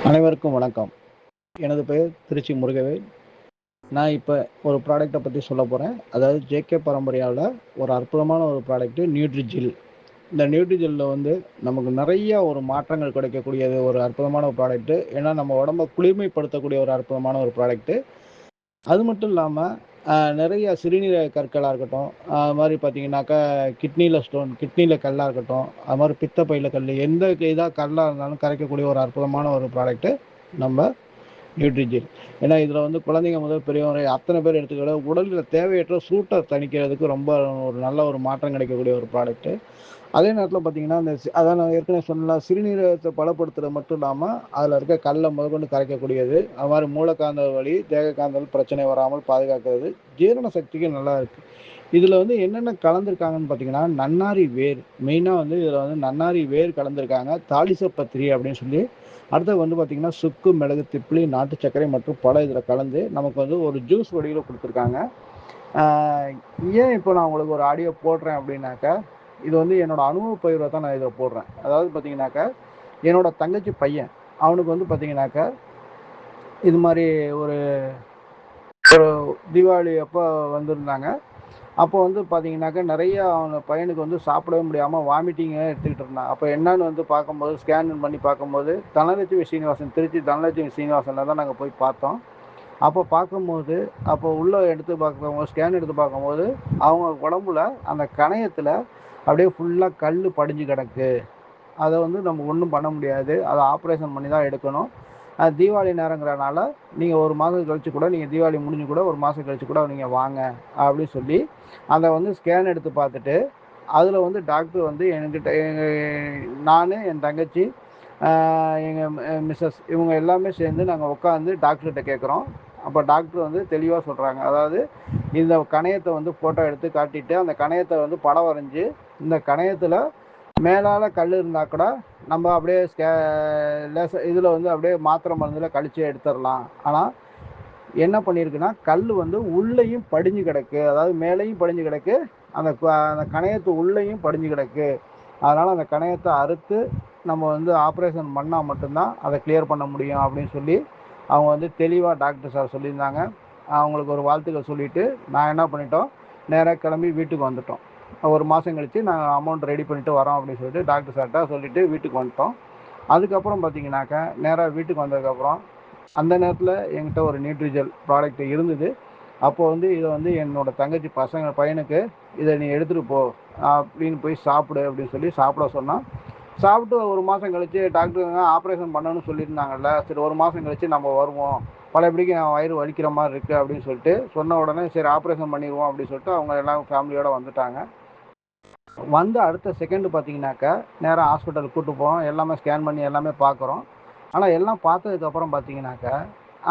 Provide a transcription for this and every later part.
அனைவருக்கும் வணக்கம். எனது பெயர் திருச்சி முருகவேல். நான் இப்போ ஒரு ப்ராடக்ட்டை பற்றி சொல்ல போகிறேன். அதாவது ஜேகே பரம்பரையால் ஒரு அற்புதமான ஒரு ப்ராடக்ட்டு நியூட்ரிஜில். இந்த நியூட்ரிஜில்ல வந்து நமக்கு நிறைய ஒரு மாற்றங்கள் கிடைக்கக்கூடியது ஒரு அற்புதமான ஒரு ப்ராடக்ட்டு. ஏன்னா நம்ம உடம்பை குளிர்மைப்படுத்தக்கூடிய ஒரு அற்புதமான ஒரு ப்ராடக்ட்டு. அது மட்டும் இல்லாமல் நிறைய சிறுநீரக கற்களாக இருக்கட்டும், அது மாதிரி பார்த்தீங்கன்னாக்கா கிட்னியில் கல்லாக இருக்கட்டும், அது மாதிரி பித்தப்பையில் கல், எந்த இதாக கல்லாக இருந்தாலும் கரைக்கக்கூடிய ஒரு அற்புதமான ஒரு ப்ராடக்ட்டு நம்ம நியூட்ரிஜில். ஏன்னா இதில் வந்து குழந்தைங்க முதல் பெரியவரை அத்தனை பேர் எடுத்துக்கிற உடலில் தேவையற்ற சூட்டை தணிக்கிறதுக்கு ரொம்ப ஒரு நல்ல ஒரு மாற்றம் கிடைக்கக்கூடிய ஒரு ப்ராடக்ட்டு. அதே நேரத்தில் பார்த்தீங்கன்னா அதான் நான் ஏற்கனவே சொன்ன சிறுநீரகத்தை பலப்படுத்துறது மட்டும் இல்லாமல் அதில் இருக்க கல்லை முதற்கொண்டு கரைக்கக்கூடியது. அது மாதிரி மூலக்காந்த வலி, தேக காந்தல் பிரச்சனை வராமல் பாதுகாக்கிறது. ஜீரண சக்திக்கு நல்லா இருக்குது. இதில் வந்து என்னென்ன கலந்துருக்காங்கன்னு பார்த்தீங்கன்னா, நன்னாரி வேர் மெயினாக வந்து இதில் வந்து நன்னாரி வேர் கலந்துருக்காங்க. தாலிசப்பத்திரி அப்படின்னு சொல்லி, அடுத்தது வந்து பார்த்தீங்கன்னா சுக்கு, மிளகு, திப்பிலி, நாட்டு சர்க்கரை மற்றும் பழம் இதில் கலந்து நமக்கு வந்து ஒரு ஜூஸ் வடிவில் கொடுத்துருக்காங்க. ஏன் இப்போ நான் உங்களுக்கு ஒரு ஆடியோ போடுறேன் அப்படின்னாக்கா, இது வந்து என்னோட அனுபவ பகிர்வை தான் நான் இதில் போடுறேன். அதாவது பார்த்தீங்கன்னாக்கா, என்னோட தங்கச்சி பையன் அவனுக்கு வந்து பார்த்தீங்கன்னாக்கா இது மாதிரி ஒரு ஒரு தீபாவளி அப்போ வந்திருந்தாங்க. அப்போ வந்து பார்த்தீங்கன்னாக்கா நிறைய அவங்க பையனுக்கு வந்து சாப்பிடவே முடியாமல் வாமிட்டிங்க எடுத்துக்கிட்டு இருந்தான். அப்போ என்னன்னு வந்து பார்க்கும்போது ஸ்கேன் பண்ணி பார்க்கும்போது தனலட்சுமி சீனிவாசன், திருச்சி தனலட்சுமி சீனிவாசனில் தான் நாங்கள் போய் பார்த்தோம். அப்போ பார்க்கும்போது அப்போ உள்ளே எடுத்து பார்க்கும்போது ஸ்கேன் எடுத்து பார்க்கும்போது அவங்க உடம்புல அந்த கணையத்தில் அப்படியே ஃபுல்லாக கல் படிஞ்சு கிடக்கு. அதை வந்து நம்ம ஒன்றும் பண்ண முடியாது, அதை ஆப்ரேஷன் பண்ணி தான் எடுக்கணும். அது தீபாவளி நேரங்கிறனால நீங்கள் ஒரு மாதம் கழிச்சு கூட, நீங்கள் தீபாவளி முடிஞ்சு கூட ஒரு மாதம் கழிச்சு கூட நீங்கள் வாங்க அப்படின்னு சொல்லி அதை வந்து ஸ்கேன் எடுத்து பார்த்துட்டு, அதில் வந்து டாக்டர் வந்து என்கிட்ட நான், என் தங்கச்சி, எங்கள் மிஸ்ஸஸ் இவங்க எல்லாமே சேர்ந்து நாங்கள் உட்காந்து டாக்டர்கிட்ட கேட்குறோம். அப்போ டாக்டர் வந்து தெளிவாக சொல்கிறாங்க. அதாவது இந்த கணையத்தை வந்து ஃபோட்டோ எடுத்து காட்டிட்டு அந்த கணையத்தை வந்து படம் வரைஞ்சி இந்த கணையத்தில் மேலால் கல் இருந்தால் கூட நம்ம அப்படியே இதில் வந்து அப்படியே மாத்திரை மருந்தில் கழிச்சு எடுத்துடலாம். ஆனால் என்ன பண்ணியிருக்குன்னா கல் வந்து உள்ளேயும் படிஞ்சு கிடக்கு, அதாவது மேலேயும் படிஞ்சு கிடக்கு, அந்த கணையத்து உள்ளேயும் படிஞ்சு கிடக்கு. அதனால் அந்த கணையத்தை அறுத்து நம்ம வந்து ஆப்ரேஷன் பண்ணால் மட்டும்தான் அதை கிளியர் பண்ண முடியும் அப்படின்னு சொல்லி அவங்க வந்து தெளிவாக டாக்டர் சார் சொல்லியிருந்தாங்க. அவங்களுக்கு ஒரு வாழ்த்துக்கள் சொல்லிவிட்டு நான் என்ன பண்ணிட்டோம், நேராக கிளம்பி வீட்டுக்கு வந்துட்டோம். ஒரு மாதம் கழித்து நாங்கள் அமௌண்ட் ரெடி பண்ணிவிட்டு வரோம் அப்படின்னு சொல்லிட்டு டாக்டர் சார்கிட்ட சொல்லிவிட்டு வீட்டுக்கு வந்துட்டோம். அதுக்கப்புறம் பார்த்தீங்கன்னாக்கா நேராக வீட்டுக்கு வந்ததுக்கப்புறம் அந்த நேரத்தில் என்கிட்ட ஒரு நியூட்ரிஜல் ப்ராடக்ட் இருந்தது. அப்போது வந்து இதை வந்து என்னோடய தங்கச்சி பையனுக்கு இதை நீ எடுத்துகிட்டு போ அப்படின்னு போய் சாப்பிடு அப்படின்னு சொல்லி சாப்பிட சொன்னால், சாப்பிட்டு ஒரு மாதம் கழித்து டாக்டருங்க ஆப்ரேஷன் பண்ணணும்னு சொல்லியிருந்தாங்கல்ல, சரி ஒரு மாதம் கழித்து நம்ம வருவோம், பழையபடிக்கு என் வயிறு வலிக்கிற மாதிரி இருக்குது அப்படின்னு சொல்லிட்டு சொன்ன உடனே சரி ஆப்ரேஷன் பண்ணிடுவோம் அப்படின்னு சொல்லிட்டு அவங்க எல்லாம் ஃபேமிலியோடு வந்துட்டாங்க. வந்து அடுத்த செகண்டு பார்த்தீங்கன்னாக்கா நேராக ஹாஸ்பிட்டலுக்கு கூப்பிட்டு போகிறோம். எல்லாமே ஸ்கேன் பண்ணி எல்லாமே பார்க்குறோம். ஆனால் எல்லாம் பார்த்ததுக்கப்புறம் பார்த்தீங்கன்னாக்கா,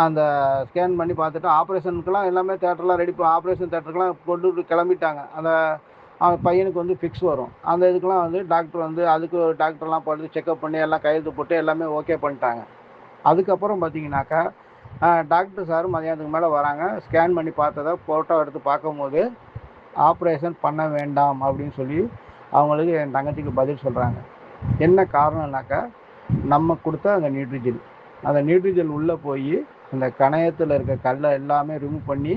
அந்த ஸ்கேன் பண்ணி பார்த்துட்டு ஆப்ரேஷனுக்கெல்லாம் எல்லாமே தேட்டர்லாம் ரெடி ஆப்ரேஷன் தேட்டருக்கெல்லாம் கொண்டு கிளம்பிட்டாங்க. அந்த பையனுக்கு வந்து ஃபிக்ஸ் வரும். அந்த இதுக்கெல்லாம் வந்து டாக்டர் வந்து அதுக்கு டாக்டர்லாம் பார்த்து செக்அப் பண்ணி எல்லாம் கையெழுத்து போட்டு எல்லாமே ஓகே பண்ணிட்டாங்க. அதுக்கப்புறம் பார்த்தீங்கன்னாக்கா டாக்டர் சார் மதியானத்துக்கு மேலே வராங்க. ஸ்கேன் பண்ணி பார்த்ததை ஃபோட்டோ எடுத்து பார்க்கும்போது ஆப்ரேஷன் பண்ண வேண்டாம் அப்படின்னு சொல்லி அவங்களுக்கு என் தங்கச்சிக்கு பதில் சொல்கிறாங்க. என்ன காரணம்னாக்கா, நம்ம கொடுத்த அந்த நியூட்ரிஜெல் உள்ளே போய் அந்த கணையத்தில் இருக்க கல்லை எல்லாமே ரிமூவ் பண்ணி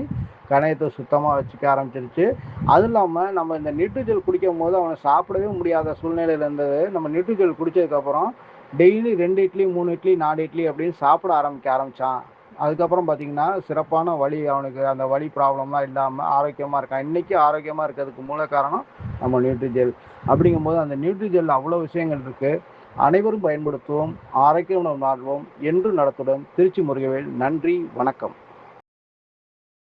கணையத்தை சுத்தமாக வச்சுக்க ஆரம்பிச்சிருச்சு. அதுவும் இல்லாமல் நம்ம இந்த நியூட்ரிஜெல் குடிக்கும் போது அவனை சாப்பிடவே முடியாத சூழ்நிலையில் இருந்தது. நம்ம நியூட்ரிஜெல் குடித்ததுக்கப்புறம் டெய்லி 2 இட்லி 3 இட்லி 4 இட்லி அப்படின்னு சாப்பிட ஆரம்பித்தான். அதுக்கப்புறம் பார்த்தீங்கன்னா சிறப்பான வலி, அவனுக்கு அந்த வலி ப்ராப்ளம்லாம் இல்லாமல் ஆரோக்கியமாக இருக்கான். இன்றைக்கி ஆரோக்கியமாக இருக்கிறதுக்கு மூல காரணம் நம்ம நியூட்ரிஜெல். அப்படிங்கும்போது அந்த நியூட்ரிஜெல் அவ்வளோ விஷயங்கள் இருக்குது. அனைவரும் பயன்படுத்துவோம், ஆரோக்கியம் வாழ்வோம் என்று நடத்துடன் திருச்சி முருகவேல். நன்றி, வணக்கம்.